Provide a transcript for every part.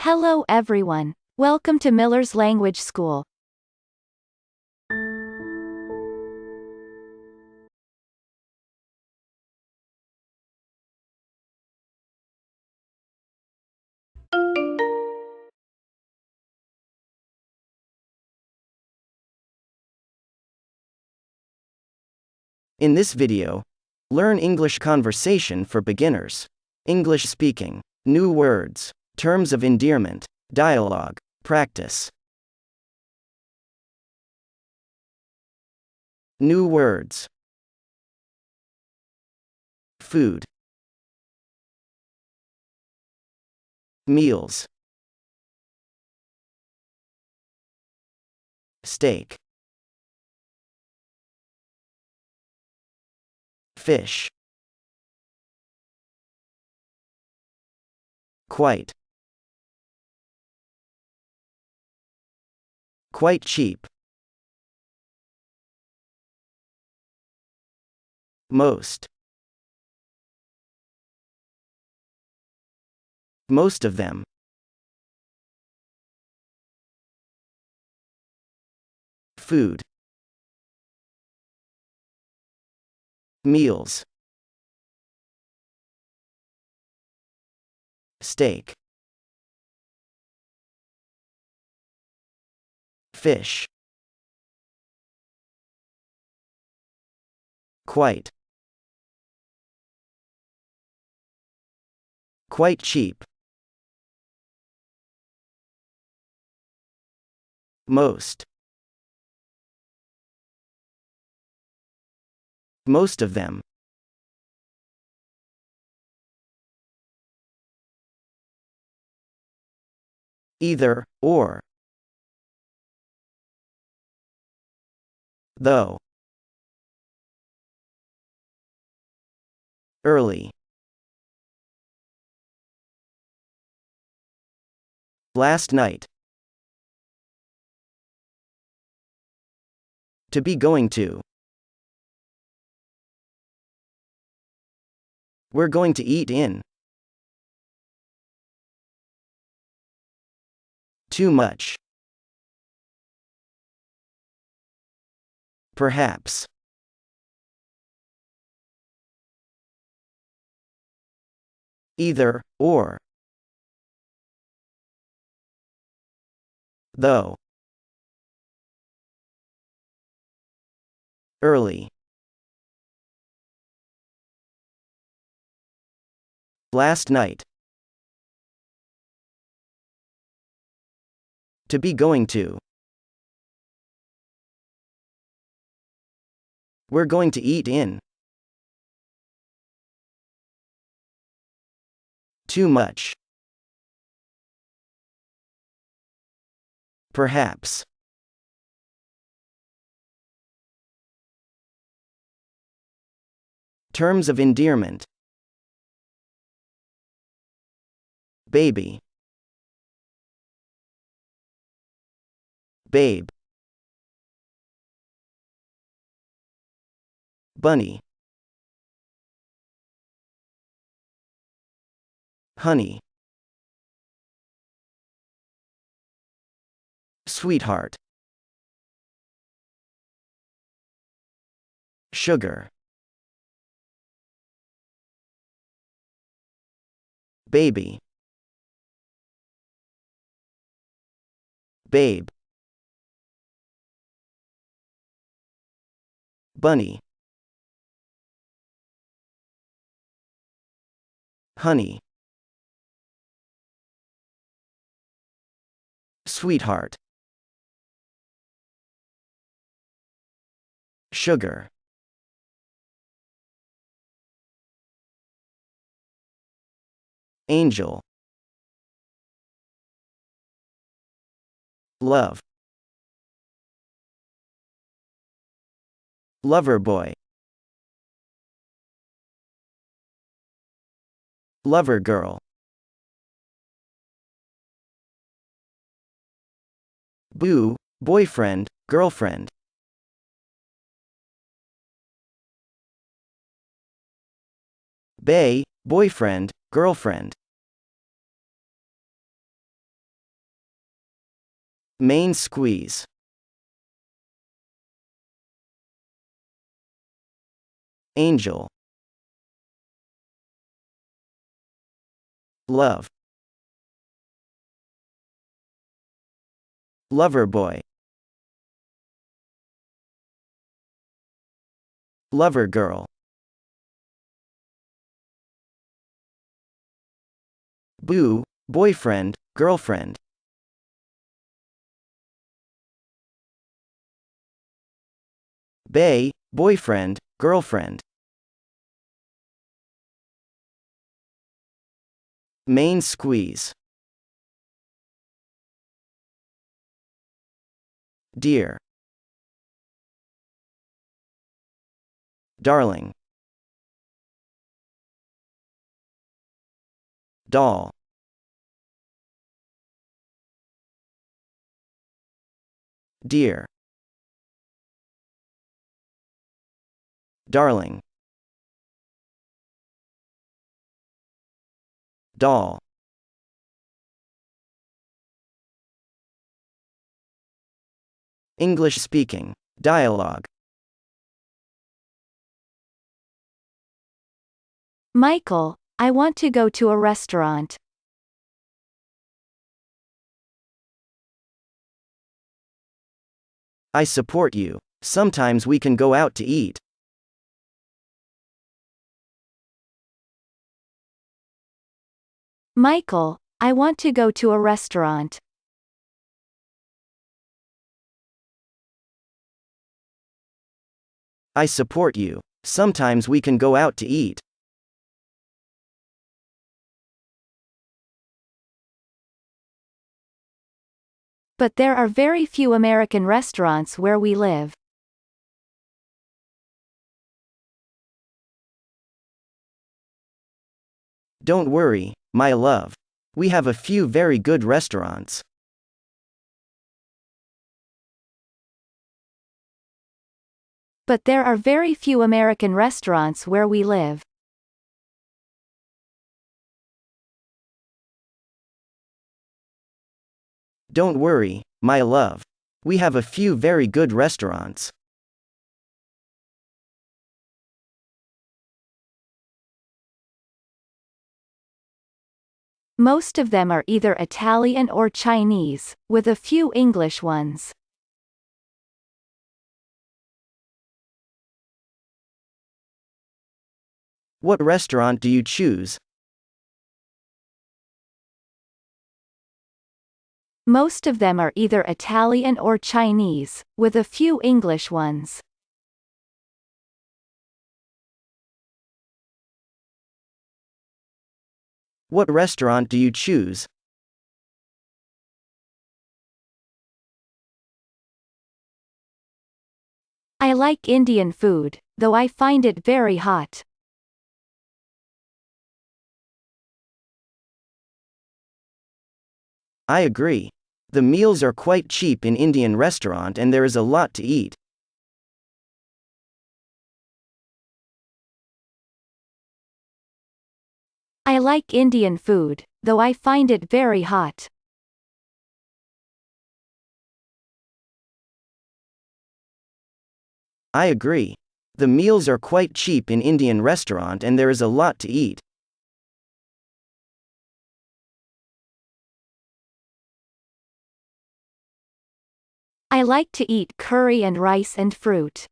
Hello everyone. Welcome to Miller's Language School. In this video, learn English conversation for beginners. English speaking, new words, terms of endearment, dialogue, practice. New words. Food. Meals. Steak. Fish. Quite. Quite cheap. Most. Most of them. Food. Meals. Steak. Fish. Quite. Quite cheap. Most. Most of them. Either, or. Though. Early. Last night. To be going to. We're going to eat in. Too much. Perhaps. Either, or. Though. Early. Last night. To be going to. We're going to eat in. Too much. Perhaps. Terms of endearment. Baby. Babe. Bunny. Honey. Sweetheart. Sugar. Baby. Babe. Bunny. Honey. Sweetheart. Sugar. Angel. Love. Lover boy. Lover girl. Boo, boyfriend, girlfriend. Bae, boyfriend, girlfriend. Main squeeze. Angel. Love. Lover boy. Lover girl. Boo, boyfriend, girlfriend. Bae, boyfriend, girlfriend. Main squeeze. Dear. Darling. Doll. Dear. Darling. Doll. English speaking. Dialogue. Michael, I want to go to a restaurant. I support you. Sometimes we can go out to eat. Michael, I want to go to a restaurant. I support you. Sometimes we can go out to eat. But there are very few American restaurants where we live. Don't worry, my love. We have a few very good restaurants. But there are very few American restaurants where we live. Don't worry, my love. We have a few very good restaurants. Most of them are either Italian or Chinese, with a few English ones. What restaurant do you choose? Most of them are either Italian or Chinese, with a few English ones. What restaurant do you choose? I like Indian food, though I find it very hot. I agree. The meals are quite cheap in Indian restaurant and there is a lot to eat. I like Indian food, though I find it very hot. I agree. The meals are quite cheap in Indian restaurant and there is a lot to eat. I like to eat curry and rice and fruit.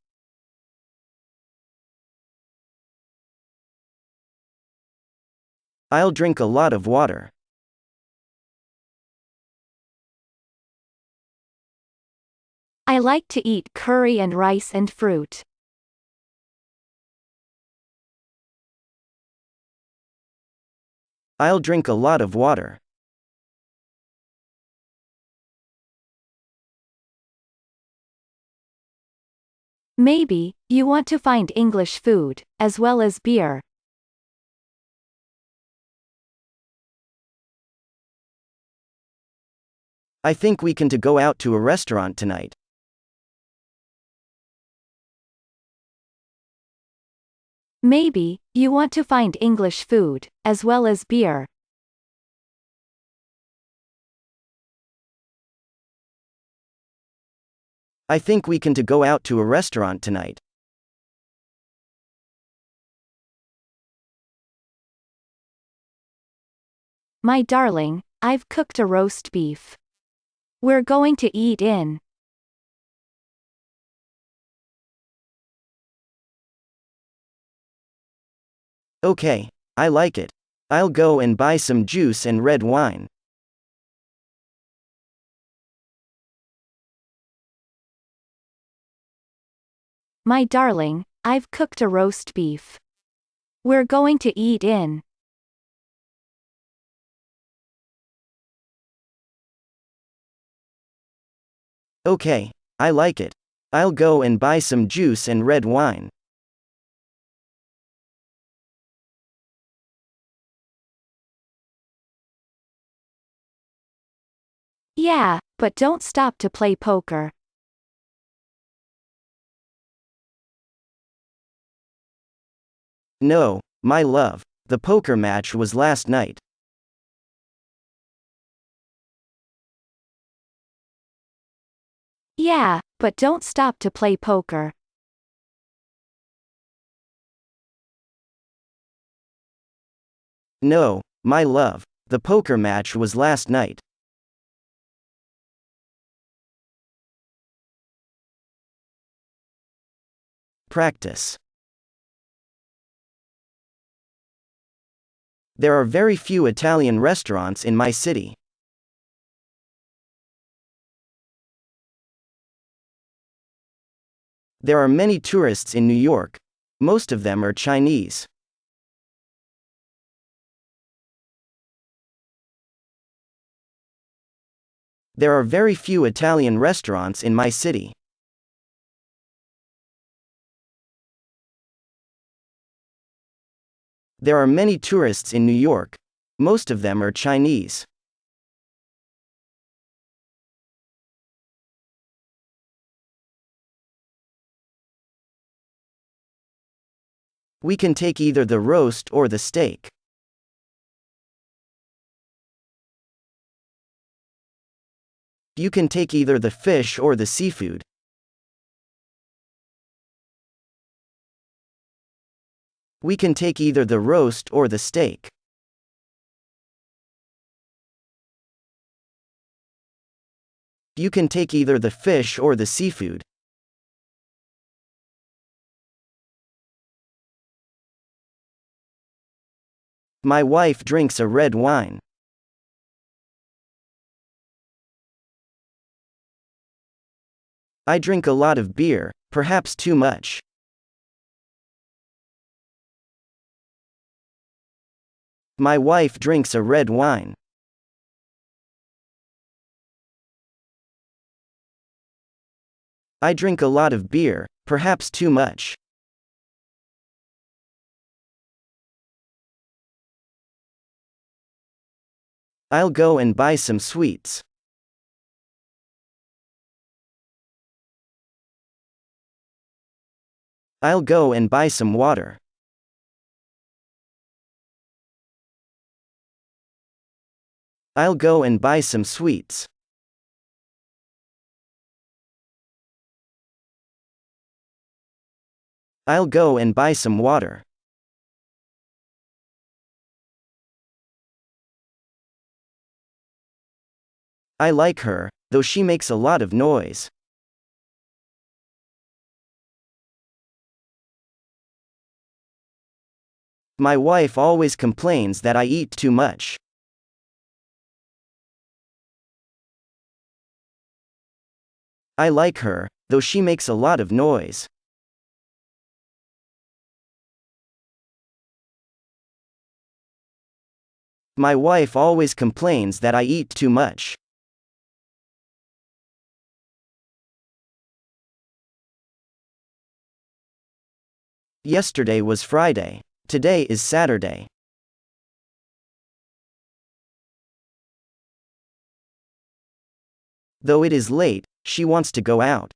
I'll drink a lot of water. I like to eat curry and rice and fruit. I'll drink a lot of water. Maybe, you want to find English food, as well as beer. I think we can to go out to a restaurant tonight. Maybe, you want to find English food, as well as beer. I think we can go out to a restaurant tonight. My darling, I've cooked a roast beef. We're going to eat in. Okay, I like it. I'll go and buy some juice and red wine. My darling, I've cooked a roast beef. We're going to eat in. Okay, I like it. I'll go and buy some juice and red wine. Yeah, but don't stop to play poker. No, my love. The poker match was last night. Yeah, but don't stop to play poker. No, my love. The poker match was last night. Practice. There are very few Italian restaurants in my city. There are many tourists in New York. Most of them are Chinese. There are very few Italian restaurants in my city. There are many tourists in New York. Most of them are Chinese. We can take either the roast or the steak. You can take either the fish or the seafood. We can take either the roast or the steak. You can take either the fish or the seafood. My wife drinks a red wine. I drink a lot of beer, perhaps too much. My wife drinks a red wine. I drink a lot of beer, perhaps too much. I'll go and buy some sweets. I'll go and buy some water. I'll go and buy some sweets. I'll go and buy some water. I like her, though she makes a lot of noise. My wife always complains that I eat too much. I like her, though she makes a lot of noise. My wife always complains that I eat too much. Yesterday was Friday. Today is Saturday. Though it is late, she wants to go out.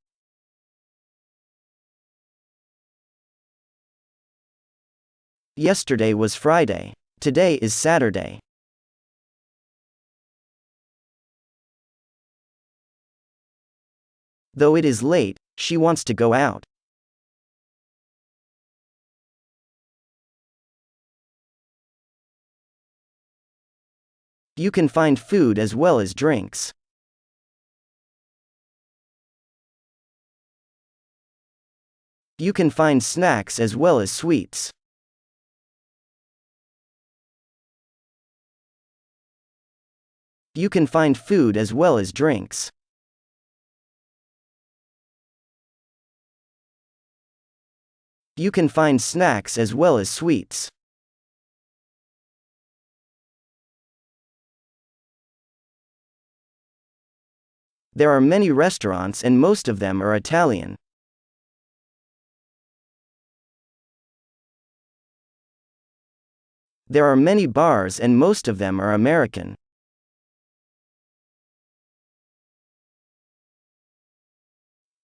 Yesterday was Friday. Today is Saturday. Though it is late, she wants to go out. You can find food as well as drinks. You can find snacks as well as sweets. You can find food as well as drinks. You can find snacks as well as sweets. There are many restaurants and most of them are Italian. There are many bars and most of them are American.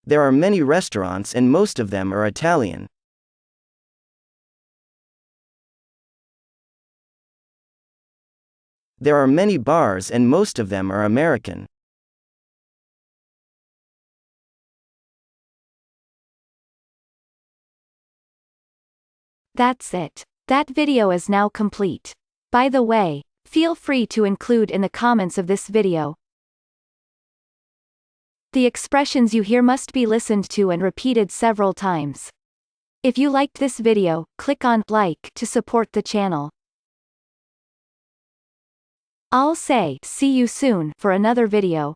There are many restaurants and most of them are Italian. There are many bars and most of them are American. That's it. That video is now complete. By the way, feel free to include in the comments of this video. The expressions you hear must be listened to and repeated several times. If you liked this video, click on like to support the channel. I'll say see you soon for another video.